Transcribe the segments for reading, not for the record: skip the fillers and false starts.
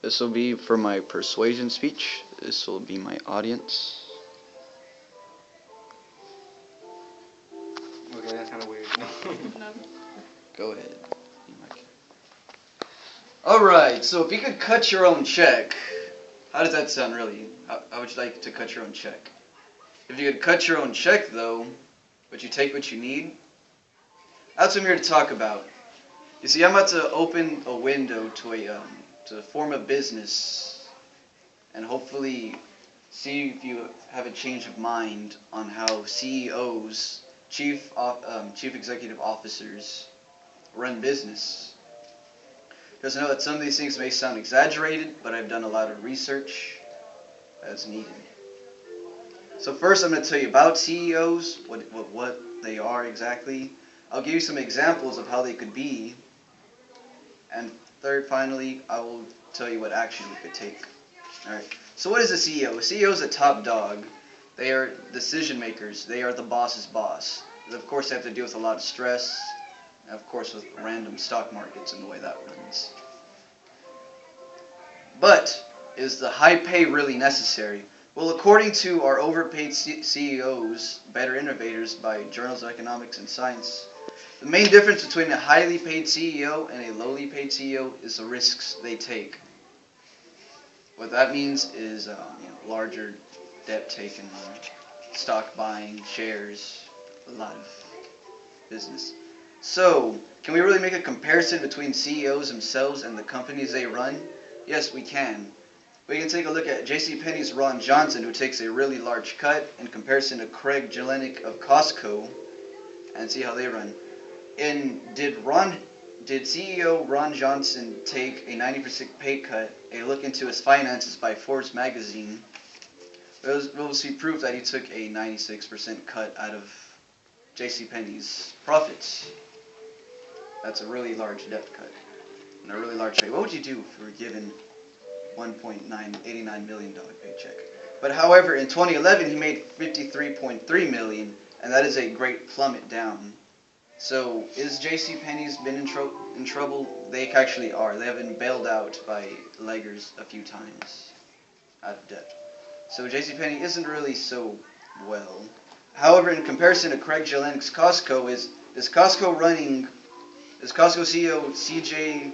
This will be for my persuasion speech. This will be my audience. Okay, that's kind of weird. No. Go ahead. Alright, so if you could cut your own check, how does that sound really? How would you like to cut your own check? If you could cut your own check though, but you take what you need, that's what I'm here to talk about. You see, I'm about to open a window to form a business and hopefully see if you have a change of mind on how CEOs, chief executive officers, run business. Because I know that some of these things may sound exaggerated, but I've done a lot of research as needed. So first I'm going to tell you about CEOs, what they are exactly. I'll give you some examples of how they could be. And third, finally, I will tell you what action we could take. Alright, so what is a CEO? A CEO is a top dog. They are decision makers. They are the boss's boss. Of course, they have to deal with a lot of stress. And of course, with random stock markets and the way that runs. But, is the high pay really necessary? Well, according to our Overpaid CEOs, Better Innovators by Journals of Economics and Science, the main difference between a highly paid CEO and a lowly paid CEO is the risks they take. What that means is larger debt taken, stock buying, shares, a lot of business. So, can we really make a comparison between CEOs themselves and the companies they run? Yes, we can. We can take a look at JCPenney's Ron Johnson, who takes a really large cut, in comparison to Craig Jelinek of Costco, and see how they run. Did CEO Ron Johnson take a 90% pay cut? A look into his finances by Forbes magazine. We'll see proof that he took a 96% cut out of JCPenney's profits. That's a really large debt cut and a really large pay. What would you do if you were given $1.89 million paycheck? But however, in 2011 he made $53.3 million, and that is a great plummet down. So, is JCPenney's been in trouble? They actually are. They have been bailed out by leggers a few times out of debt. So JCPenney isn't really so well. However, in comparison to Craig Jelenek's Costco, is Costco CEO CJ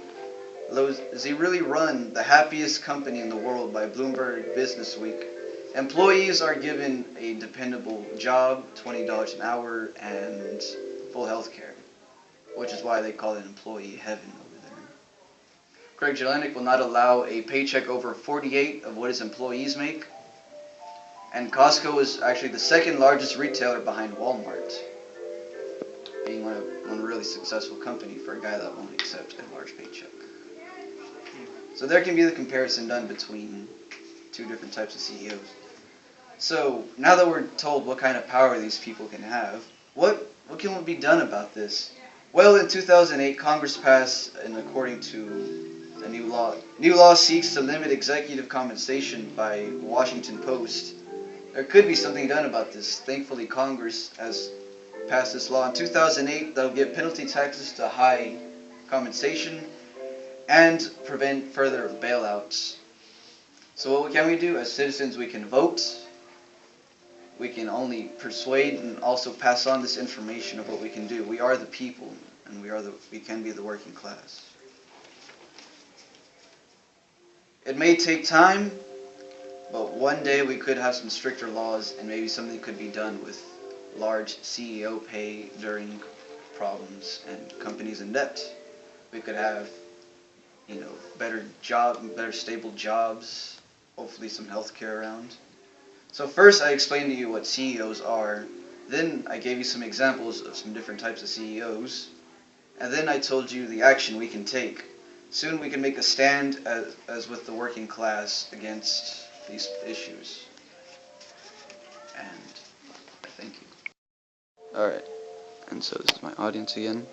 Lowe's, does he really run the happiest company in the world by Bloomberg Business Week? Employees are given a dependable job, $20 an hour, and full health care, which is why they call it employee heaven over there. Craig Jelinek will not allow a paycheck over 48 of what his employees make. And Costco is actually the second largest retailer behind Walmart, being one really successful company for a guy that won't accept a large paycheck. So there can be the comparison done between two different types of CEOs. So now that we're told what kind of power these people can have, what can be done about this? Well, in 2008, Congress passed, and according to a new law seeks to limit executive compensation by Washington Post. There could be something done about this. Thankfully, Congress has passed this law in 2008 that will give penalty taxes to high compensation and prevent further bailouts. So what can we do? As citizens, we can vote. We can only persuade and also pass on this information of what we can do. We are the people, and we can be the working class. It may take time, but one day we could have some stricter laws, and maybe something could be done with large CEO pay during problems and companies in debt. We could have, better stable jobs, hopefully some health care around. So first I explained to you what CEOs are, then I gave you some examples of some different types of CEOs, and then I told you the action we can take. Soon we can make a stand as with the working class against these issues. And thank you. Alright, and so this is my audience again.